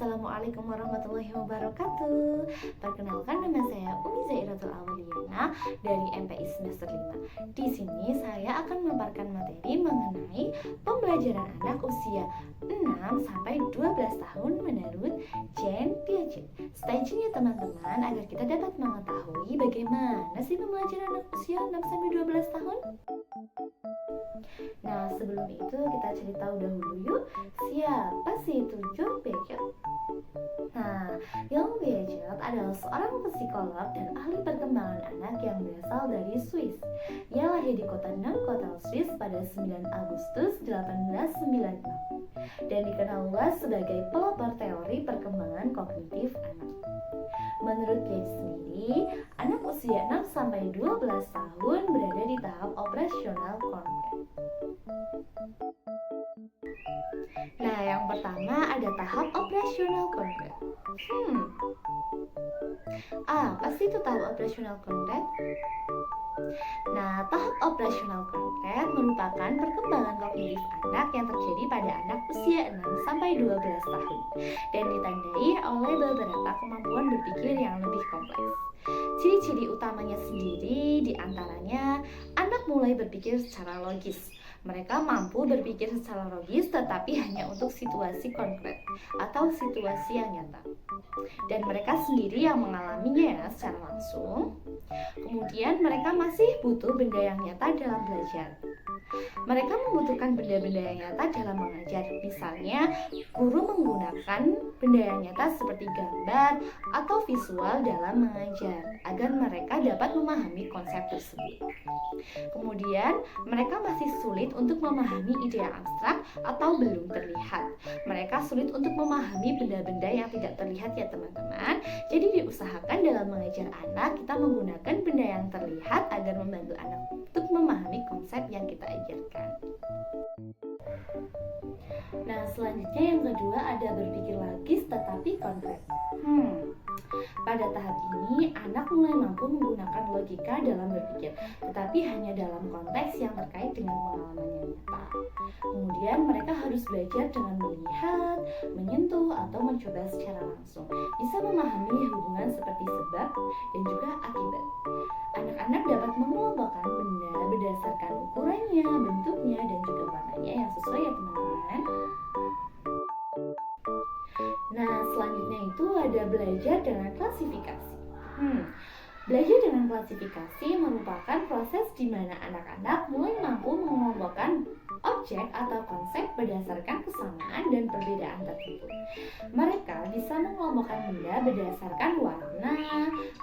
Assalamualaikum warahmatullahi wabarakatuh. Perkenalkan, nama saya Umi Zairatul Awaliana dari MPI semester 5. Di sini saya akan memaparkan materi mengenai pembelajaran anak usia 6 sampai 12 tahun menurut Jean Piaget. Stay tune ya teman-teman agar kita dapat mengetahui bagaimana sih pembelajaran anak usia 6 sampai 12 tahun. Nah, sebelum itu kita cari tahu dahulu yuk, siapa sih itu Jean Piaget? Nah, Jean Piaget adalah seorang psikolog dan ahli perkembangan anak yang berasal dari Swiss. Ia lahir di kota Neuchâtel, Swiss pada 9 Agustus 1896 dan dikenal luas sebagai pelopor teori perkembangan kognitif anak. Menurut Piaget sendiri, anak usia 6 sampai 12 tahun berada di tahap operasional konkret. Nah, yang pertama ada tahap operasional konkret. Apa sih itu tahap operasional konkret? Nah, tahap operasional konkret merupakan perkembangan kognitif anak yang terjadi pada anak usia 6 sampai 12 tahun dan ditandai oleh beberapa kemampuan berpikir yang lebih kompleks. Ciri-ciri utamanya sendiri diantaranya anak mulai berpikir secara logis. Mereka mampu berpikir secara logis tetapi hanya untuk situasi konkret atau situasi yang nyata. Dan mereka sendiri yang mengalaminya secara langsung. Kemudian mereka masih butuh benda yang nyata dalam belajar. Mereka membutuhkan benda-benda yang nyata dalam mengajar. Misalnya, guru menggunakan benda yang nyata seperti gambar atau visual dalam mengajar agar mereka dapat memahami konsep tersebut. Kemudian, mereka masih sulit untuk memahami ide yang abstrak atau belum terlihat. Mereka sulit untuk memahami benda-benda yang tidak terlihat ya teman-teman. Jadi diusahakan dalam mengajar anak kita menggunakan benda yang terlihat agar membantu anak untuk memahami konsep yang kita ajarkan. Nah, selanjutnya yang kedua ada berpikir logis tetapi konkret. Pada tahap ini, anak mulai mampu menggunakan logika dalam berpikir, tetapi hanya dalam konteks yang terkait dengan pengalaman yang nyata. Kemudian mereka harus belajar dengan melihat, menyentuh, atau mencoba secara langsung. Bisa memahami hubungan seperti sebab dan juga akibat. Anak-anak dapat mengelompokkan benda berdasarkan ukurannya, bentuknya, dan juga warnanya yang sesuai ya teman-teman. Nah, selanjutnya itu ada belajar dengan klasifikasi. Belajar dengan klasifikasi merupakan proses di mana anak-anak mulai mampu mengelompokkan objek atau konsep berdasarkan kesamaan dan perbedaan tertentu. Mereka bisa mengelompokkan benda berdasarkan warna,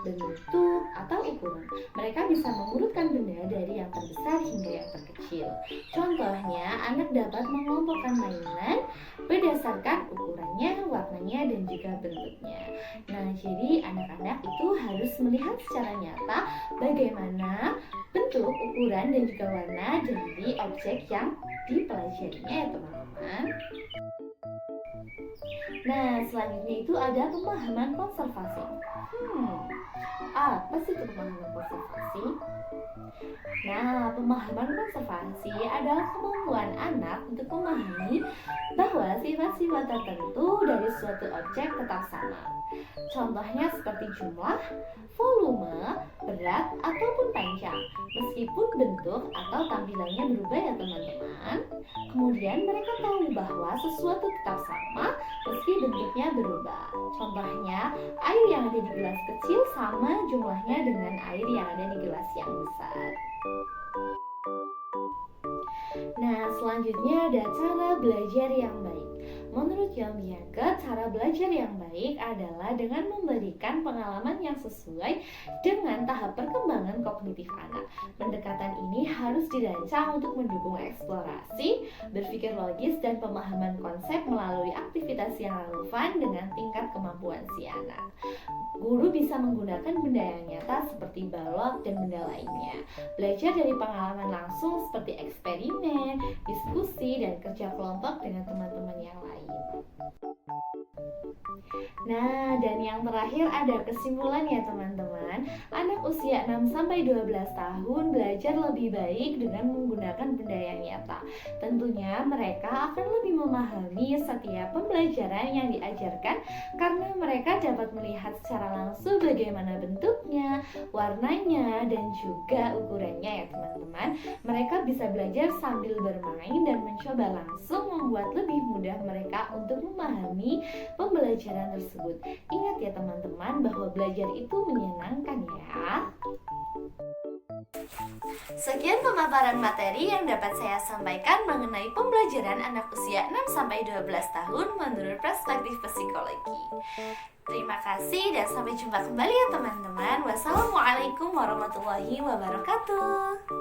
bentuk, atau ukuran. Mereka bisa mengurutkan benda dari yang terbesar hingga yang terkecil. Contohnya, anak dapat mengelompokkan mainan berdasarkan ukurannya, warnanya, dan juga bentuknya. Nah, jadi anak-anak itu harus melihat secara nyata bagaimana bentuk, ukuran, dan juga warna dari objek yang dipelajarinya ya teman-teman. Nah, selanjutnya itu ada pemahaman konservasi. Apa sih itu pemahaman konservasi? Nah, pemahaman konservasi adalah kemampuan anak untuk memahami bahwa sifat-sifat tertentu dari suatu objek tetap sama. Contohnya seperti jumlah, volume, berat, ataupun panjang, meskipun bentuk atau tampilannya berubah ya teman-teman. Kemudian mereka tahu bahwa sesuatu tetap sama meski bentuknya berubah. Contohnya, air yang ada di gelas kecil sama jumlahnya dengan air yang ada di gelas yang besar. Nah, selanjutnya ada cara belajar yang baik. Menurut Jean Piaget, cara belajar yang baik adalah dengan memberikan pengalaman yang sesuai dengan tahap perkembangan kognitif anak. Pendekatan ini harus dirancang untuk mendukung eksplorasi, berpikir logis, dan pemahaman konsep melalui aktivitas yang relevan dengan tingkat kemampuan si anak. Guru bisa menggunakan benda yang nyata seperti balok dan benda lainnya. Belajar dari pengalaman langsung seperti eksperimen, diskusi, dan kerja kelompok dengan teman-teman yang lain. Nah, dan yang terakhir ada kesimpulan ya teman-teman. teman-teman, anak usia 6-12 tahun belajar lebih baik dengan menggunakan benda yang nyata. Tentunya mereka akan lebih memahami setiap pembelajaran yang diajarkan karena mereka dapat melihat secara langsung bagaimana bentuknya, warnanya, dan juga ukurannya ya teman-teman. Mereka bisa belajar sambil bermain dan mencoba langsung, membuat lebih mudah mereka untuk memahami pembelajaran tersebut. Ingat ya teman-teman bahwa belajar itu menyenangkan ya. Sekian pemaparan materi yang dapat saya sampaikan mengenai pembelajaran anak usia 6-12 tahun menurut perspektif psikologi. Terima kasih dan sampai jumpa kembali ya teman-teman. Wassalamualaikum warahmatullahi wabarakatuh.